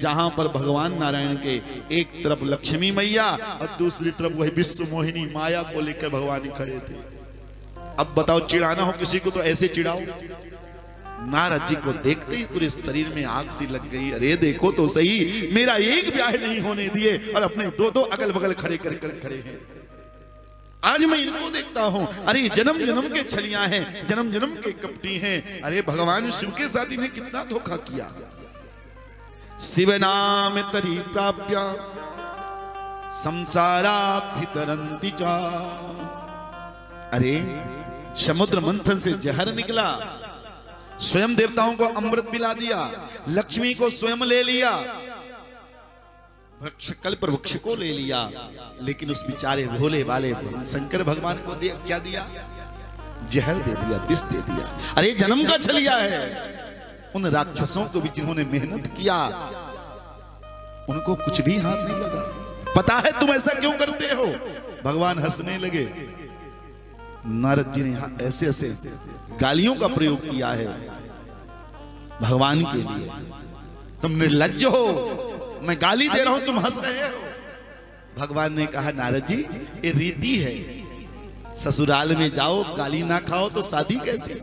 जहां पर भगवान नारायण के एक तरफ लक्ष्मी मैया और दूसरी तरफ वही विश्व मोहिनी माया को लेकर भगवान खड़े थे। अब बताओ, चिढ़ाना हो किसी को तो ऐसे चिढ़ाओ। नारद जी को देखते ही पूरे शरीर में आग सी लग गई। अरे देखो तो सही, मेरा एक ब्याह नहीं होने दिए और अपने दो दो अगल बगल खड़े कर खड़े हैं। आज मैं इनको देखता हूं, अरे जन्म जन्म के छलियां हैं, जन्म जन्म के कपटी हैं। अरे भगवान शिव के साथ इन्हें कितना धोखा किया। शिव नाम तरी प्राप्य संसाराब्धि तरंति चा। अरे समुद्र मंथन से जहर निकला, स्वयं देवताओं को अमृत पिला दिया, लक्ष्मी को स्वयं ले लिया, वृक्ष कल्प वृक्ष को ले लिया, लेकिन उस बेचारे भोले वाले शंकर भगवान को क्या दिया? जहर दे दिया, विष दे दिया। अरे जन्म का छलिया है। उन राक्षसों को भी जिन्होंने मेहनत किया उनको कुछ भी हाथ नहीं लगा। पता है तुम ऐसा क्यों करते हो? भगवान हंसने लगे। नारद जी ने ऐसे ऐसे गालियों का प्रयोग किया है भगवान के लिए। तुम निर्लज्ज हो, मैं गाली दे रहा हूं, तुम हंस रहे हो। भगवान ने कहा, नारद जी ये रीति है, ससुराल में जाओ गाली ना खाओ तो शादी कैसे?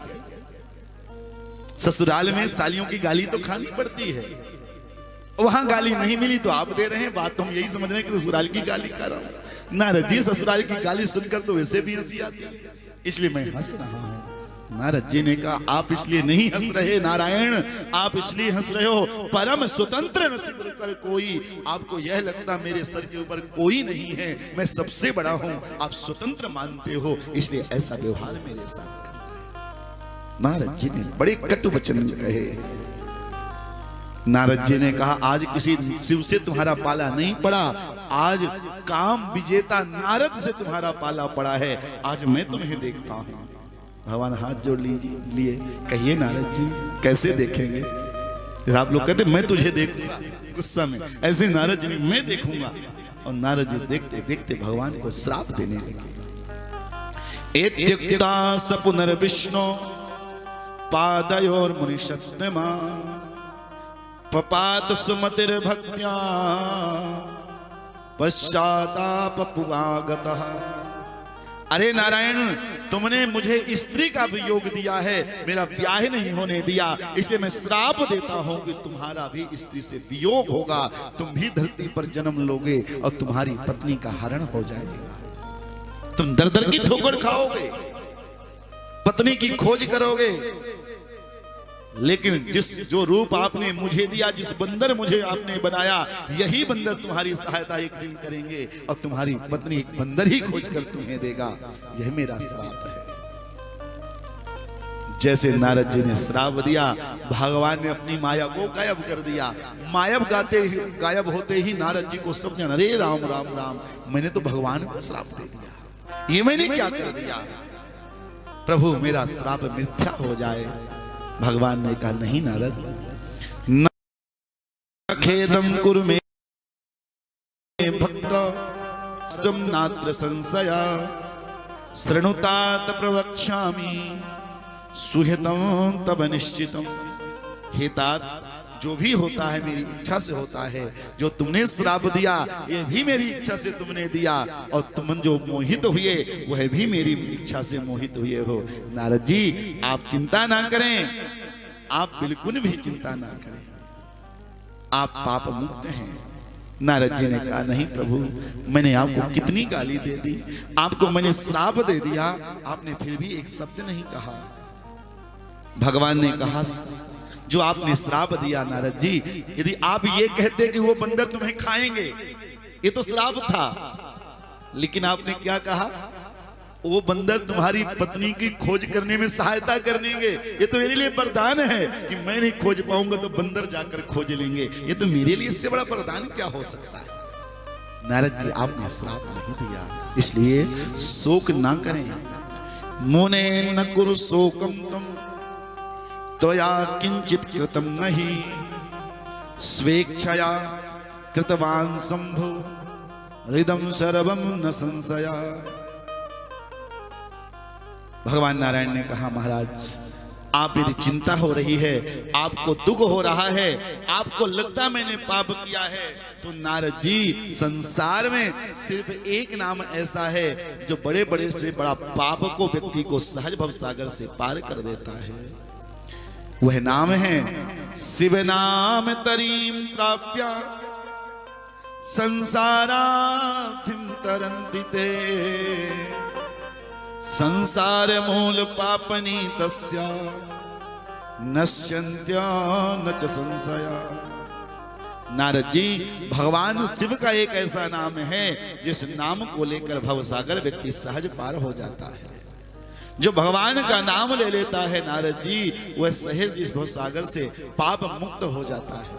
ससुराल में सालियों की गाली तो खानी पड़ती है, वहां गाली नहीं मिली तो आप दे रहे हैं। बात तो हम यही समझ रहे हैं कि ससुराल की गाली खा रहा हूं। नारद जी ससुराल की गाली सुनकर तो वैसे भी हंसी आती है, इसलिए मैं हंस रहा हूं। नारद जी ने कहा, आप इसलिए नहीं हंस रहे नारायण, आप इसलिए हंस रहे हो परम स्वतंत्र नसीब कर कोई। आपको यह लगता मेरे सर के ऊपर कोई नहीं है, मैं सबसे बड़ा हूं, आप स्वतंत्र मानते हो, इसलिए ऐसा व्यवहार मेरे साथ कर रहे। नारद जी ने बड़े कटु वचन कहे। नारद जी ने कहा, आज किसी शिव से तुम्हारा पाला नहीं पड़ा, आज काम विजेता नारद से तुम्हारा पाला पड़ा है। आज मैं तुम्हें देखता हूं। भगवान हाथ जोड़ लिए, कहिए नारद जी कैसे देखेंगे? आप लोग कहते मैं तुझे देखूंगा गुस्सा में, ऐसे नारद जी ने मैं देखूंगा। और नारद जी देखते देखते भगवान को श्राप देने लगे। एत्यक्ता स पुनर्विष्णु पादयोर मुनिषत्तमा पपात सुमतिर भक्त्या पश्चाताप पुवागतः। अरे नारायण, तुमने मुझे स्त्री का वियोग दिया है, मेरा ब्याह नहीं होने दिया, इसलिए मैं श्राप देता हूं कि तुम्हारा भी स्त्री से वियोग होगा, तुम भी धरती पर जन्म लोगे और तुम्हारी पत्नी का हरण हो जाएगा। तुम दर दर की ठोकर खाओगे, पत्नी की खोज करोगे, लेकिन जो रूप आपने मुझे दिया, जिस बंदर मुझे आपने बनाया, यही बंदर तुम्हारी सहायता एक दिन करेंगे और तुम्हारी पत्नी एक बंदर ही खोज कर तुम्हें देगा। यह मेरा श्राप है। जैसे नारद जी ने श्राप दिया, भगवान ने अपनी माया को गायब कर दिया। गायब होते ही नारद जी को समझा, अरे राम राम राम, मैंने तो भगवान को श्राप दे दिया, ये मैंने क्या कर दिया? प्रभु मेरा श्राप मिथ्या हो जाए। भगवान ने कहा, नहीं नारद, न खेदम कुरु मे भक्त नात्र संशया शृणुतात प्रवक्ष्यामि सुहितं तब निश्चितम। हेतात, जो भी होता है मेरी इच्छा से होता है। जो तुमने श्राप दिया ये भी मेरी इच्छा से तुमने दिया, और तुम जो मोहित हुए वह भी मेरी इच्छा से मोहित हुए हो। नारद जी आप चिंता ना करें, आप बिल्कुल भी चिंता ना करें, आप पाप मुक्त हैं। नारद जी ने कहा, नहीं प्रभु, मैंने आपको कितनी गाली दे दी, आपको मैंने श्राप दे दिया, आपने फिर भी एक शब्द नहीं कहा। भगवान ने कहा, जो आपने श्राप दिया नारद जी, यदि आप ये कहते कि वो बंदर तुम्हें खाएंगे, ये तो श्राप था, लेकिन आपने क्या कहा? वो बंदर तुम्हारी पत्नी की खोज करने में सहायता करेंगे। ये तो मेरे लिए वरदान है कि मैं नहीं खोज पाऊंगा तो बंदर जाकर खोज लेंगे। ये तो मेरे लिए इससे बड़ा वरदान क्या हो सकता है? नारद जी आपने श्राप नहीं दिया, इसलिए शोक ना करें। मुने न कुरु शोकम तुम त्वया किंचित कृतम नहीं स्वेच्छया कृतवान शंभु हृदम सर्वम न संशया। भगवान नारायण ने कहा, महाराज आप यदि चिंता हो रही है, आपको दुख हो रहा है, आपको लगता मैंने पाप किया है, तो नारद जी संसार में सिर्फ एक नाम ऐसा है जो बड़े बड़े से बड़ा पाप को व्यक्ति को सहज भव सागर से पार कर देता है। वह नाम है शिव नाम तरीम प्राप्या संसाराधिम तरन्ति ते संसार मूल पापनी तस्या नश्यन्त्या न च संशया। नारद जी, भगवान शिव का एक ऐसा नाम है जिस नाम को लेकर भवसागर व्यक्ति सहज पार हो जाता है। जो भगवान का नाम ले लेता है नारद जी, वह सहज इस भवसागर से पाप मुक्त हो जाता है।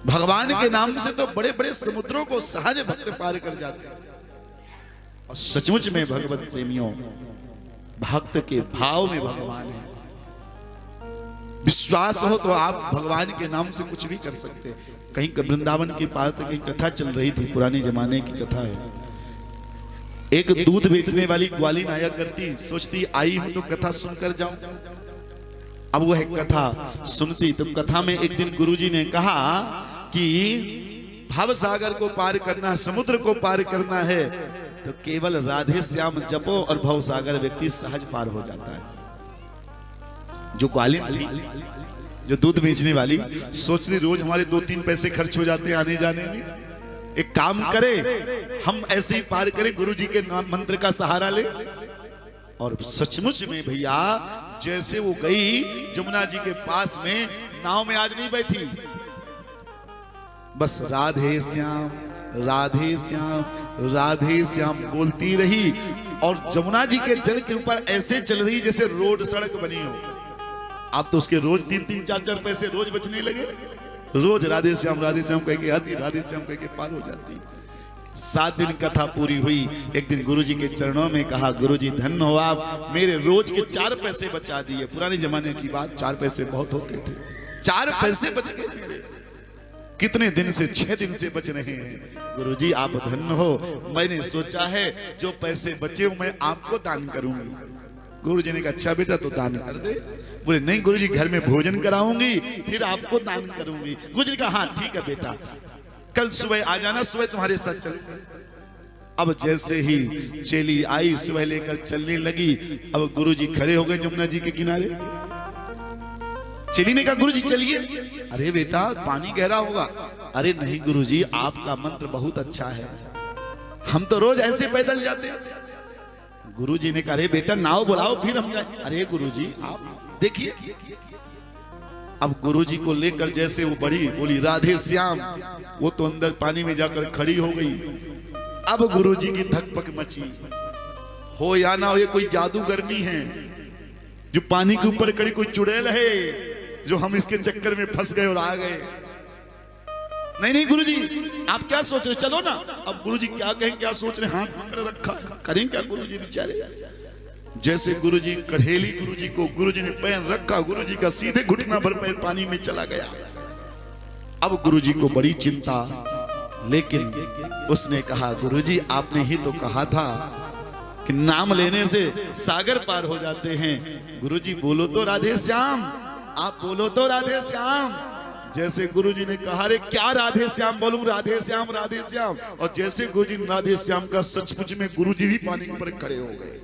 भगवान के नाम से तो बड़े बड़े समुद्रों को सहज भक्त पार कर जाते हैं। और सचमुच में भगवत प्रेमियों, भक्त के भाव में भगवान है। विश्वास हो तो आप भगवान के नाम से कुछ भी कर सकते हैं। कहीं वृंदावन के पास कहीं कथा चल रही थी, पुराने जमाने की कथा है। एक दूध बेचने वाली ग्वालिन आया करती, सोचती आई हूं तो कथा सुनकर जाऊं। अब वह कथा सुनती तो कथा में एक दिन गुरुजी ने कहा कि भव सागर को पार करना है, समुद्र को पार करना है, तो केवल राधे श्याम जपो और भव सागर व्यक्ति सहज पार हो जाता है। जो ग्वालिन थी, जो दूध बेचने वाली, सोचती रोज हमारे 2-3 पैसे खर्च हो जाते हैं आने जाने में, एक काम करे हम ऐसे ही पार करें, गुरुजी के नाम मंत्र का सहारा ले। और सचमुच में भैया, जैसे वो गई जमुना जी के पास में, नाव में आज नहीं बैठी, बस राधे श्याम राधे श्याम राधे श्याम बोलती रही और जमुना जी के जल के ऊपर ऐसे चल रही जैसे रोड सड़क बनी हो। आप तो उसके रोज 3-3 4-4 पैसे रोज बचने लगे। रोज राधे श्याम कह के आती, राधे श्याम कह के पार हो जाती। 7 दिन कथा पूरी हुई। एक दिन गुरुजी के चरणों में कहा, गुरुजी धन्य हो आप, मेरे रोज के 4 पैसे बचा दिए। पुराने जमाने की बात, 4 पैसे बहुत होते थे। 4 पैसे बच गए मेरे। कितने दिन से, 6 दिन से बच रहे हैं। गुरुजी आप धन्य हो, मैंने सोचा है जो पैसे बचे मैं आपको दान करूंगी। गुरुजी ने कहा अच्छा बेटा तो दान कर दे। बोले नहीं गुरुजी, घर में भोजन कराऊंगी फिर आपको दान करूंगी। गुरुजी ने कहा हाँ ठीक है बेटा, कल सुबह आ जाना, सुबह तुम्हारे साथ चल। अब जैसे ही चेली आई, सुबह लेकर चलने लगी। अब गुरुजी खड़े हो गए जमुना जी के किनारे। चेली ने कहा गुरुजी चलिए। अरे बेटा पानी गहरा होगा। अरे नहीं गुरुजी, आपका मंत्र बहुत अच्छा है, हम तो रोज ऐसे पैदल जाते हैं। गुरुजी ने कहा अरे बेटा नाव बुलाओ फिर हम जाए। अरे गुरुजी आप देखिए। अब गुरुजी को लेकर जैसे वो बड़ी, बोली राधे श्याम, वो तो अंदर पानी में जाकर खड़ी हो गई। अब गुरुजी की धकपक मची। हो या ना हो, ये कोई जादूगरनी है जो पानी के ऊपर खड़ी, कोई चुड़ैल है जो हम इसके चक्कर में फंस गए और आ गए। नहीं नहीं गुरुजी आप क्या सोच रहे, चलो ना। अब गुरुजी क्या कहें, क्या सोच रहे, हाथ पकड़ रखा है, करें क्या गुरुजी बेचारे। जैसे गुरुजी कढ़ेली, गुरुजी को गुरुजी ने पैर रखा, गुरुजी का सीधे घुटना भर पैर पानी में चला गया। अब गुरुजी को बड़ी चिंता, लेकिन उसने कहा गुरुजी आपने ही तो कहा था कि नाम लेने से सागर पार हो जाते हैं। गुरुजी बोलो तो राधे श्याम, आप बोलो तो राधे श्याम। जैसे गुरुजी ने कहा रे क्या राधे श्याम बोलूं, राधे श्याम राधे श्याम। और जैसे गुरुजी ने राधे श्याम का, सचमुच में गुरुजी भी पानी के ऊपर खड़े हो गए।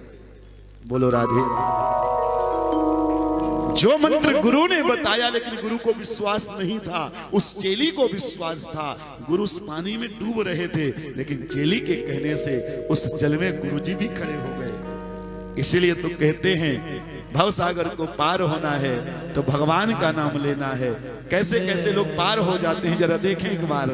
बोलो राधे। जो मंत्र गुरु ने बताया, लेकिन गुरु को विश्वास नहीं था, उस चेली को विश्वास था। गुरु उस पानी में डूब रहे थे, लेकिन चेली के कहने से उस जल में गुरुजी भी खड़े हो गए। इसीलिए तो कहते हैं भवसागर को पार होना है तो भगवान का नाम लेना है। कैसे कैसे लोग पार हो जाते हैं जरा देखें एक बार।